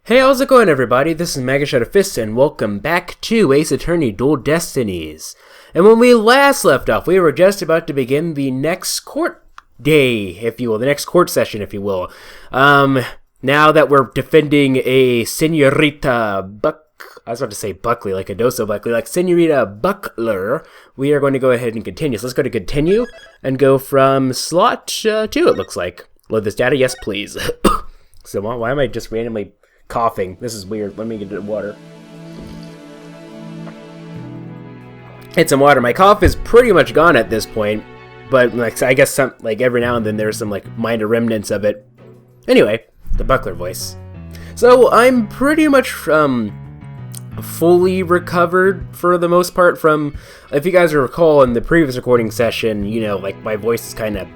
Hey, how's it going, everybody? This is MegaShadowFist, and welcome back to Ace Attorney Dual Destinies. And when we last left off, we were just about to begin the next court day, if you will, the next court session, if you will. Now that we're defending a Senorita I was about to say Buckley, like a Doso Buckley, like Senorita Buckler, we are going to go ahead and continue. So let's go to continue and go from slot 2, it looks like. Load this data, yes please. So why am I just randomly coughing? This is weird. Let me get the water. It's some water. My cough is pretty much gone at this point, but like I guess every now and then there's some like minor remnants of it. Anyway, the Buckler voice. So I'm pretty much fully recovered for the most part from, if you guys recall in the previous recording session, you know, like my voice is kind of,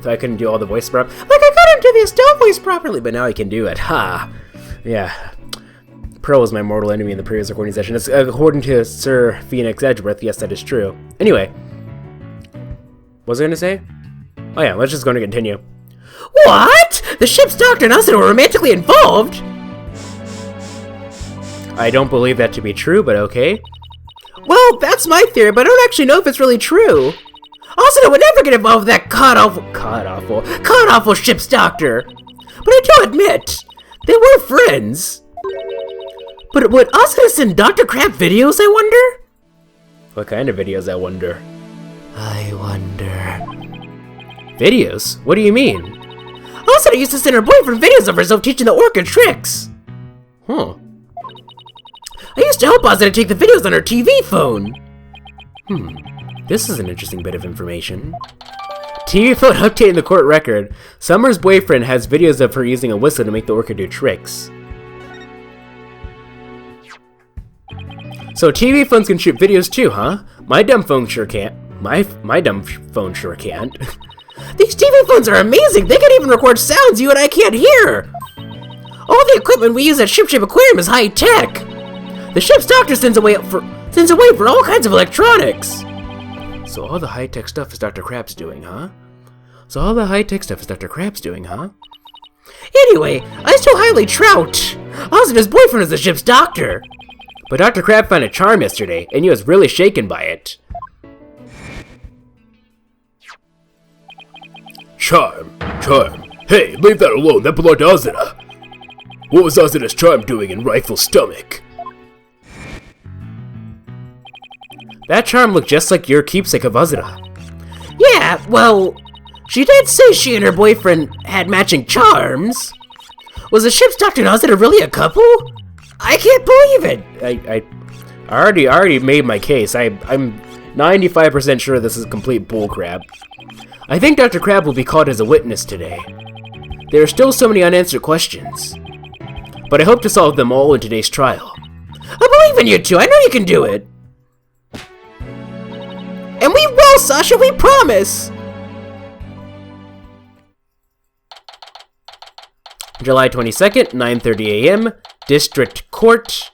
so I couldn't do all the voice properly. Like I couldn't do the Estelle voice properly, but now I can do it. Ha! Yeah. Pearl was my mortal enemy in the previous recording session. It's, according to Sir Phoenix Edgeworth, yes, that is true. Anyway. What was I going to say? Oh yeah, let's just go to continue. What? The ship's doctor and Athena were romantically involved? I don't believe that to be true, but okay. Well, that's my theory, but I don't actually know if it's really true. Athena would never get involved with that god-awful ship's doctor. But I do admit, they were friends. But would Athena send Dr. Crab videos, I wonder? What kind of videos, I wonder? I wonder. Videos? What do you mean? Athena used to send her boyfriend videos of herself teaching the orca tricks. Huh. I used to help Athena take the videos on her TV phone. This is an interesting bit of information. TV phone updating the court record. Summer's boyfriend has videos of her using a whistle to make the orca do tricks. So TV phones can shoot videos too, huh? My dumb phone sure can't. My dumb phone sure can't. These TV phones are amazing! They can even record sounds you and I can't hear! All the equipment we use at Ship Aquarium is high-tech! The ship's doctor sends away for all kinds of electronics! So all the high-tech stuff is Dr. Crab's doing, huh? Anyway, I still highly trout! Athena's boyfriend is the ship's doctor! But Dr. Crab found a charm yesterday, and he was really shaken by it. Charm. Hey, leave that alone, that belonged to Athena. What was Athena's charm doing in Rifle's stomach? That charm looked just like your keepsake of Athena. Yeah, well, she did say she and her boyfriend had matching charms. Was the ship's doctor and Athena really a couple? I can't believe it! I already made my case. I'm 95% sure this is complete bullcrap. I think Dr. Crab will be called as a witness today. There are still so many unanswered questions, but I hope to solve them all in today's trial. I believe in you two. I know you can do it. And we will, Sasha, we promise! July 22nd, 9:30 a.m., District Court,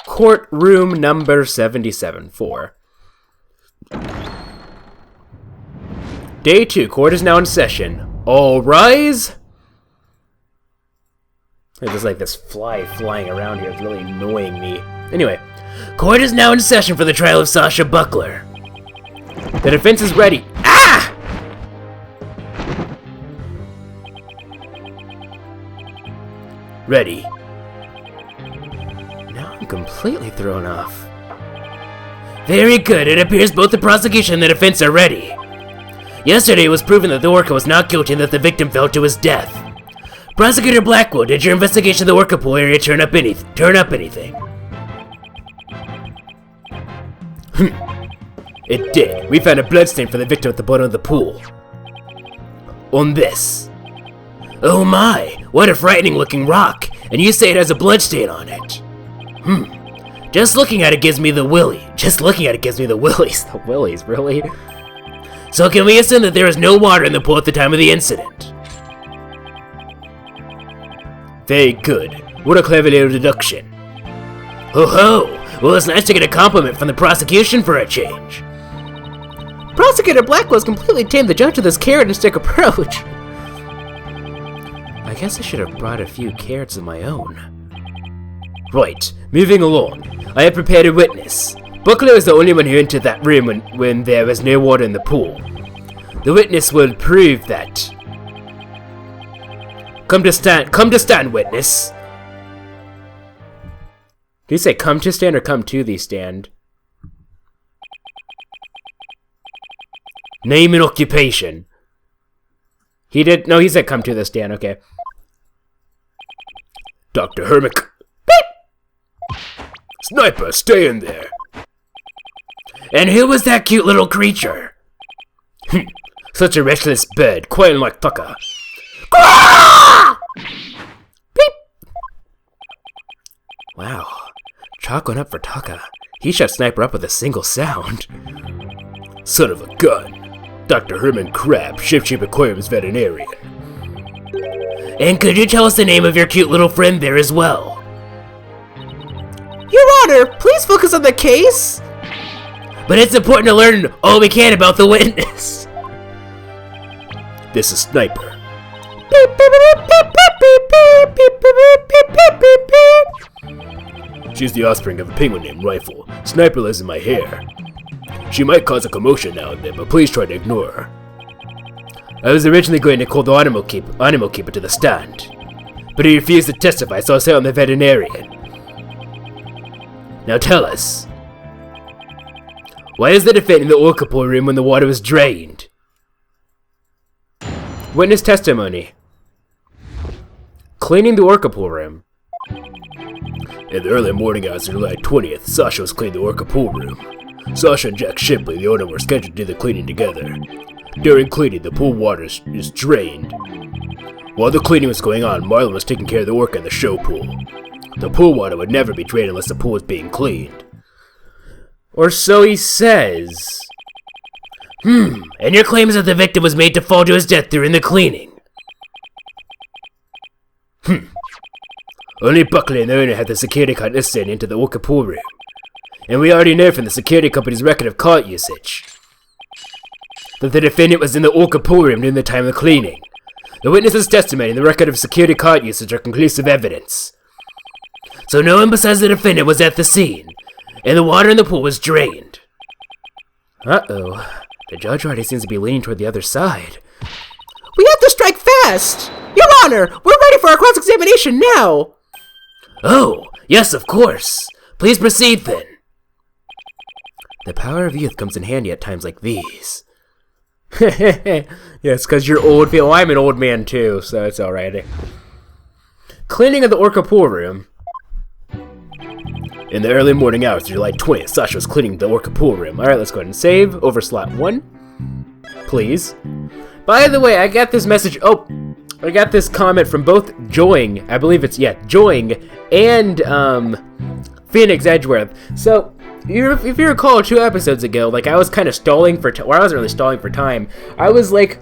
courtroom number 77-4. Day 2, court is now in session. All rise! There's like this fly flying around here. It's really annoying me. Anyway, court is now in session for the trial of Sasha Buckler. The defense is ready. Ah! Ready. Now I'm completely thrown off. Very good. It appears both the prosecution and the defense are ready. Yesterday it was proven that the orca was not guilty and that the victim fell to his death. Prosecutor Blackwell, did your investigation of the orca pool area turn up anything? It did. We found a bloodstain for the victim at the bottom of the pool. On this. Oh my, what a frightening looking rock, and you say it has a bloodstain on it. Just looking at it gives me the willies. The willies, really? So can we assume that there was no water in the pool at the time of the incident? Very good. What a clever little deduction. Ho ho! Well, it's nice to get a compliment from the prosecution for a change. Prosecutor Blackwell's completely tamed the judge with his carrot and stick approach. I guess I should have brought a few carrots of my own. Right, moving along. I have prepared a witness. Buckler was the only one who entered that room when there was no water in the pool. The witness will prove that. Come to stand, witness. Do you say come to stand or come to the stand? Name and occupation. He said come to the stand, okay. Dr. Hermic. Beep! Sniper, stay in there. And who was that cute little creature? Such a restless bird, quite unlike Tucker. Beep! Wow. Chalk went up for Tucker. He shut Sniper up with a single sound. Son of a gun. Dr. Herman Crab, Ship Aquarium's veterinarian. And could you tell us the name of your cute little friend there as well? Your Honor, please focus on the case. But it's important to learn all we can about the witness. This is Sniper. She's the offspring of a penguin named Rifle. Sniper lives in my hair. She might cause a commotion now and then, but please try to ignore her. I was originally going to call the animal keeper to the stand, but he refused to testify, so I sent on the veterinarian. Now tell us, why is the defendant in the orca pool room when the water was drained? Witness testimony. Cleaning the orca pool room. In the early morning hours of July 20th, Sasha was cleaning the orca pool room. Sasha and Jack Shipley, the owner, were scheduled to do the cleaning together. During cleaning, the pool water is drained. While the cleaning was going on, Marlon was taking care of the orca in the show pool. The pool water would never be drained unless the pool was being cleaned. Or so he says. And your claim is that the victim was made to fall to his death during the cleaning? Only Buckley and the owner had the security card listed into the orca pool room. And we already know from the security company's record of card usage that the defendant was in the orca pool room during the time of the cleaning. The witness's testimony and the record of security card usage are conclusive evidence. So no one besides the defendant was at the scene, and the water in the pool was drained. Uh-oh. The judge already seems to be leaning toward the other side. We have to strike fast! Your Honor, we're ready for our cross-examination now! Oh, yes, of course. Please proceed then. The power of youth comes in handy at times like these. Yes, because you're old. Well, I'm an old man too, so it's alright. Cleaning of the orca pool room. In the early morning hours of July 20th, Sasha was cleaning the orca pool room. Alright, let's go ahead and save. Over slot 1. Please. By the way, I got this message. Oh, I got this comment from both Joing. I believe it's, Joing and Phoenix Edgeworth. So, if you recall 2 episodes ago, like, I was kind of stalling for time, or I wasn't really stalling for time. I was like,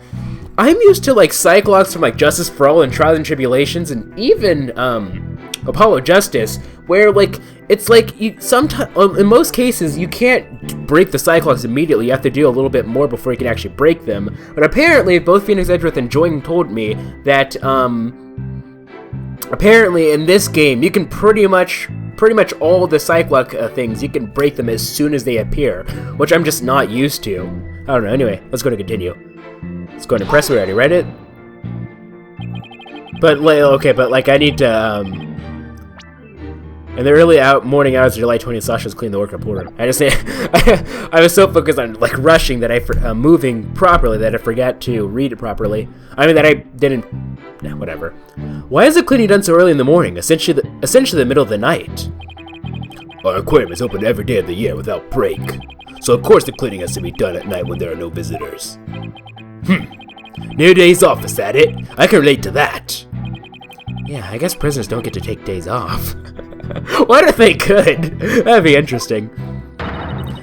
I'm used to, like, Cyclops from, like, Justice for All and Trials and Tribulations, and even, Apollo Justice, where, like, it's like, in most cases, you can't break the Cyclops immediately. You have to do a little bit more before you can actually break them. But apparently, both Phoenix Edgeworth and Joing told me that, apparently in this game, you can pretty much all the Cyclops things, you can break them as soon as they appear, which I'm just not used to. I don't know. Anyway, let's go to continue. Let's go to press. We already read it. But like I need to in the early morning hours of July 20th, Sasha's cleaning the orca pool room. I was so focused on like rushing that I moving properly that I forgot to read it properly. I mean that I didn't. Whatever. Why is the cleaning done so early in the morning? Essentially the middle of the night. Our aquarium is open every day of the year without break, so of course the cleaning has to be done at night when there are no visitors. No days off, is that it? I can relate to that. Yeah, I guess prisoners don't get to take days off. What if they could? That'd be interesting.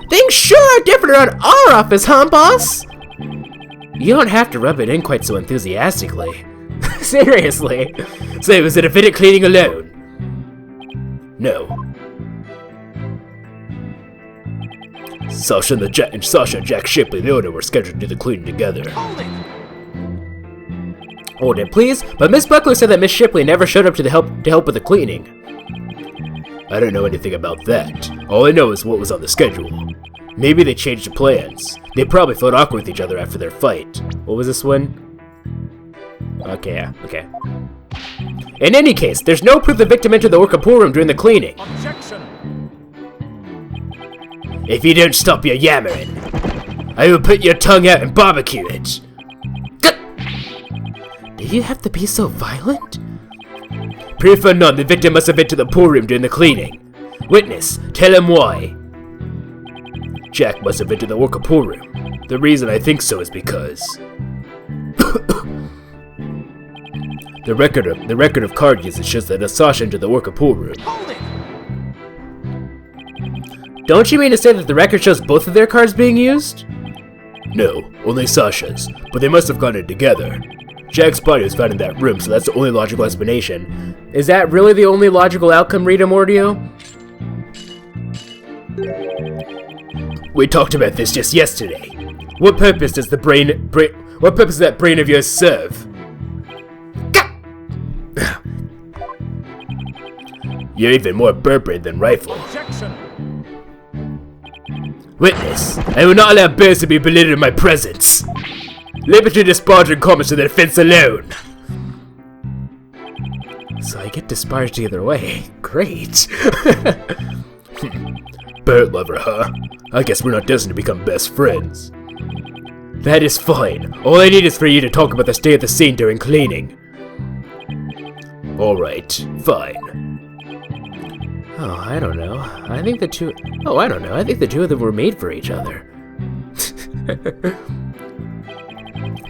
Things sure are different around our office, huh, boss? You don't have to rub it in quite so enthusiastically. Seriously. So, was the defendant cleaning alone? No. Sasha and Jack Shipley, the owner, were scheduled to do the cleaning together. Hold it, please. But Miss Buckler said that Miss Shipley never showed up to help with the cleaning. I don't know anything about that. All I know is what was on the schedule. Maybe they changed the plans. They probably felt awkward with each other after their fight. What was this one? Okay, yeah, okay. In any case, there's no proof the victim entered the Orca pool room during the cleaning. Objection! If you don't stop your yammering, I will put your tongue out and barbecue it. Do you have to be so violent? Proof or none, the victim must have entered the pool room during the cleaning. Witness, tell him why. Jack must have entered the Orca pool room. The reason I think so is because the record of card usage shows that Sasha entered the Orca pool room. Hold it! Don't you mean to say that the record shows both of their cards being used? No, only Sasha's, but they must have gone in together. Jack's body was found in that room, so that's the only logical explanation. Is that really the only logical outcome, Rita Mordio? We talked about this just yesterday. What purpose does that brain of yours serve? You're even more bird-brained than Rifle. Objection! Witness, I will not allow birds to be belittled in my presence. Liberty disbarred and comments to their defense alone. So I get disparaged either way. Great. Bird lover, huh? I guess we're not destined to become best friends. That is fine. All I need is for you to talk about the state of the scene during cleaning. Alright, fine. Oh, I don't know. I think the two of them were made for each other.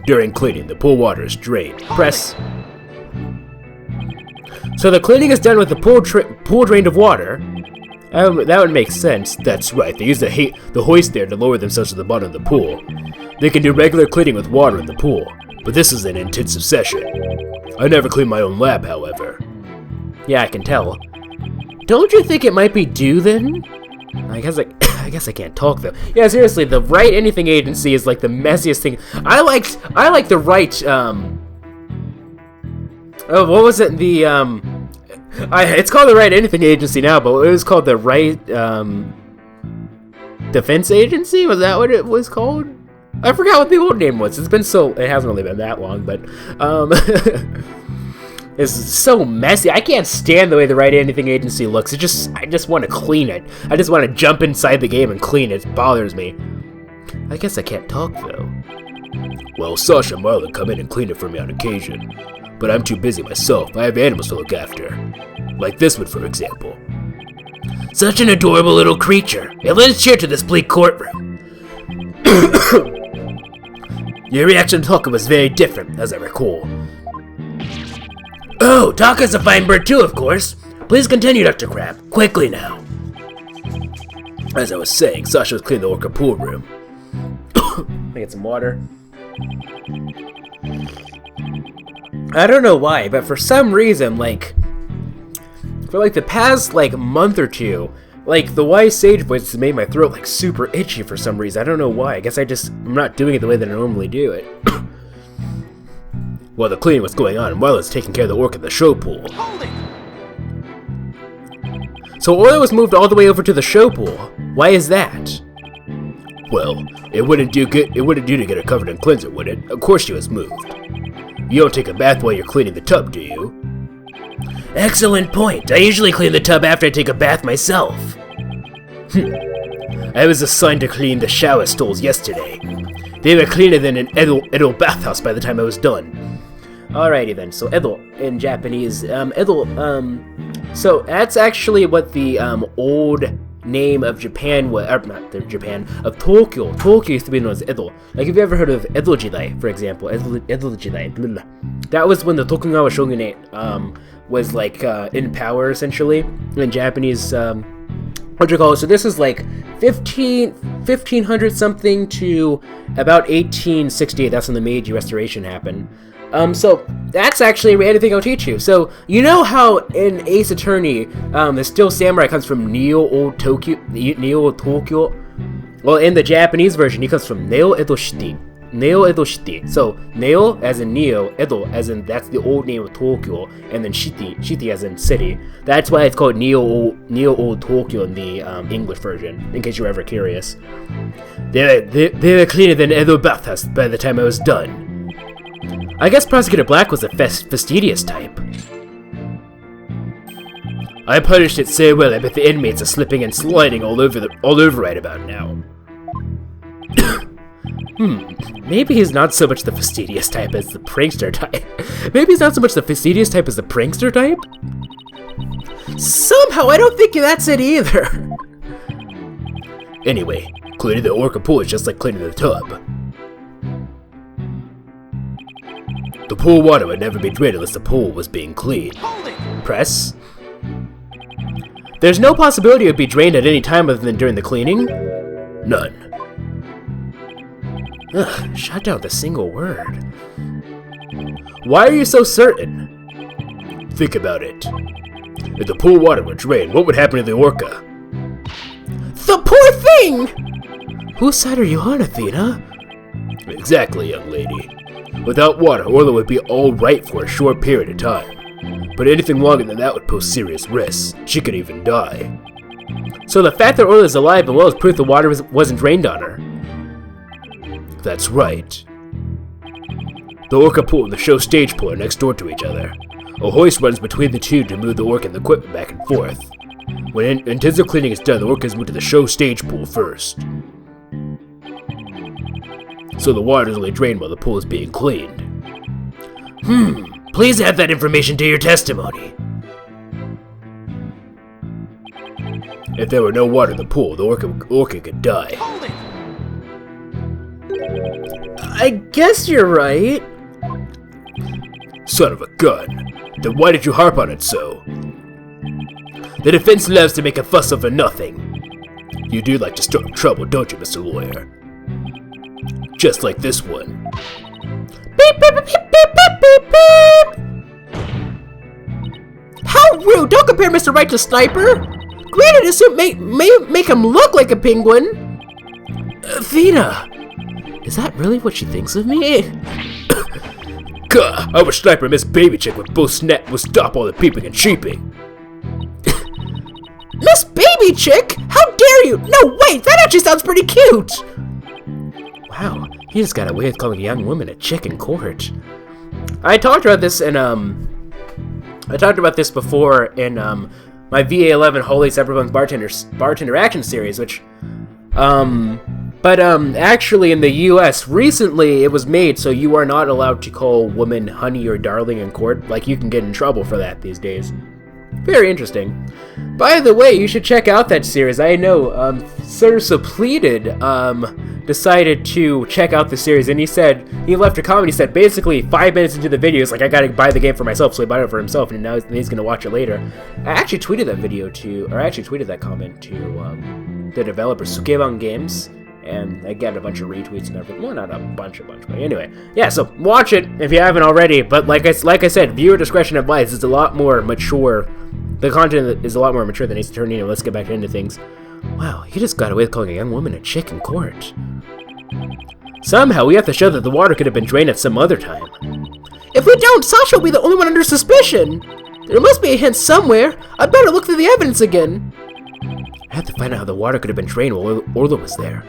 During cleaning, the pool water is drained. Press. So the cleaning is done with the pool drained of water. That would make sense. That's right, they use the hoist there to lower themselves to the bottom of the pool. They can do regular cleaning with water in the pool, but this is an intensive session. I never clean my own lab, however. Yeah, I can tell. Don't you think it might be due then? I guess I can't talk though. Yeah, seriously, the Wright Anything Agency is like the messiest thing. I like the Wright. Oh, what was it? It's called the Wright Anything Agency now, but it was called the Wright Defense Agency. Was that what it was called? I forgot what the old name was. It hasn't really been that long, but it's so messy. I can't stand the way the Wright Anything Agency looks. I just want to clean it. I just want to jump inside the game and clean it. It bothers me. I guess I can't talk though. Well, Sasha and Marlon come in and clean it for me on occasion, but I'm too busy myself. I have animals to look after, like this one, for example. Such an adorable little creature. It lends cheer to this bleak courtroom. Your reaction to Taka was very different, as I recall. Oh, Taka's a fine bird too, of course. Please continue, Dr. Crab. Quickly now. As I was saying, Sasha was cleaning the Orca pool room. Let me get some water. I don't know why, but for some reason, for the past, month or two, the wise sage voice has made my throat, super itchy for some reason. I don't know why. I guess I'm not doing it the way that I normally do it. While the cleaning was going on, Marlon's taking care of the orc in the show pool. Hold it! So oil was moved all the way over to the show pool. Why is that? Well, it wouldn't do to get it covered in cleanser, would it? Of course she was moved. You don't take a bath while you're cleaning the tub, do you? Excellent point. I usually clean the tub after I take a bath myself. I was assigned to clean the shower stalls yesterday. They were cleaner than an Edo bathhouse by the time I was done. Alrighty then, so Edo in Japanese, so that's actually what the old name of Japan was, of Tokyo. Tokyo used to be known as Edo. If you've ever heard of Edo Jidai, for example, Edo Jidai, blah, blah. That was when the Tokugawa shogunate was in power essentially in Japanese. What do you call it? So this is 1500 something to about 1868. That's when the Meiji Restoration happened. So that's actually anything I'll teach you. So you know how in Ace Attorney, the Steel Samurai comes from Neo Tokyo. Well, in the Japanese version, he comes from Neo Edo Shiki. Neo-Edo City. So, Neo as in Neo, Edo as in that's the old name of Tokyo, and then City as in city. That's why it's called Neo-Old Tokyo in the English version, in case you were ever curious. They were cleaner than Edo bathhouse by the time I was done. I guess Prosecutor Black was a fastidious type. I punished it so well I bet the inmates are slipping and sliding all over right about now. Maybe he's not so much the fastidious type as the prankster type. Maybe he's not so much the fastidious type as the prankster type? Somehow, I don't think that's it either. Anyway, cleaning the orca pool is just like cleaning the tub. The pool water would never be drained unless the pool was being cleaned. Press. There's no possibility it would be drained at any time other than during the cleaning? None. Ugh, shut down the single word. Why are you so certain? Think about it. If the pool water were drained, what would happen to the orca? The poor thing! Whose side are you on, Athena? Exactly, young lady. Without water, Orla would be alright for a short period of time. But anything longer than that would pose serious risks. She could even die. So the fact that Orla is alive and well is proof the water wasn't drained on her. That's right. The orca pool and the show stage pool are next door to each other. A hoist runs between the two to move the orca and the equipment back and forth. When intensive cleaning is done, the orca is moved to the show stage pool first. So the water is only drained while the pool is being cleaned. Please add that information to your testimony. If there were no water in the pool, the orca could die. I guess you're right. Son of a gun. Then why did you harp on it so? The defense loves to make a fuss over nothing. You do like to start trouble, don't you, Mr. Lawyer? Just like this one. Beep, beep, beep, beep, beep, beep, beep. How rude! Don't compare Mr. Wright to Sniper! Granted, his suit may make him look like a penguin. Athena! Is that really what she thinks of me? Gah! I wish Sniper and Miss Baby Chick would both stop all the peeping and cheeping. Miss Baby Chick? How dare you! No, wait! That actually sounds pretty cute! Wow, he just got away with calling a young woman a chick in court. I talked about this before in my VA11 Holy Cyberpunk Bartender Action series, which actually in the US recently it was made so you are not allowed to call women honey or darling in court. Like, you can get in trouble for that these days. Very interesting. By the way, you should check out that series. I know Sir Suppleted decided to check out the series, and he left a comment. He said basically 5 minutes into the video, he's like, I gotta buy the game for myself, so he bought it for himself, and now he's gonna watch it later. I actually tweeted that comment to the developer Sukeban Games, and I got a bunch of retweets and everything. Well, not a bunch, but anyway. Yeah, so watch it if you haven't already, but like I said, viewer discretion advised. It's a lot more mature. The content is a lot more mature than needs to turn into. Let's get back into things. Wow, he just got away with calling a young woman a chick in court. Somehow, we have to show that the water could have been drained at some other time. If we don't, Sasha will be the only one under suspicion. There must be a hint somewhere. I better look through the evidence again. I have to find out how the water could have been drained while Orla was there.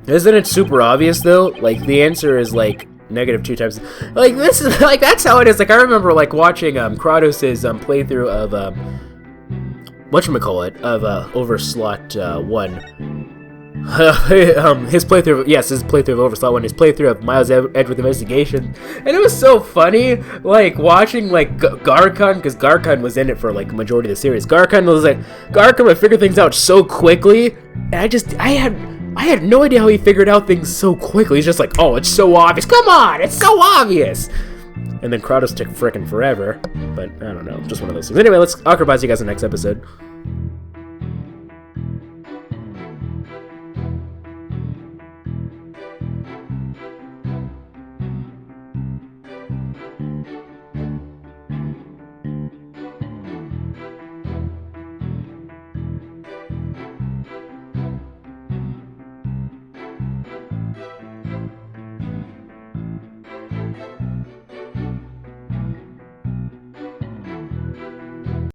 Isn't it super obvious, though? Like, the answer is, like, -2 times. Like, this is, like, that's how it is. Like, I remember, like, watching, Kratos' playthrough of, whatchamacallit, of, Overslot, 1. His playthrough of Overslot 1, his playthrough of Miles Edgeworth Investigation. And it was so funny, like, watching, like, Garkon, because Garkon was in it for, like, a majority of the series. Garkon would figure things out so quickly, and I had no idea how he figured out things so quickly. He's just like, oh, it's so obvious. Come on, it's so obvious. And then Kratos took frickin' forever. But I don't know, just one of those things. Anyway, let's Aquabaz you guys in the next episode.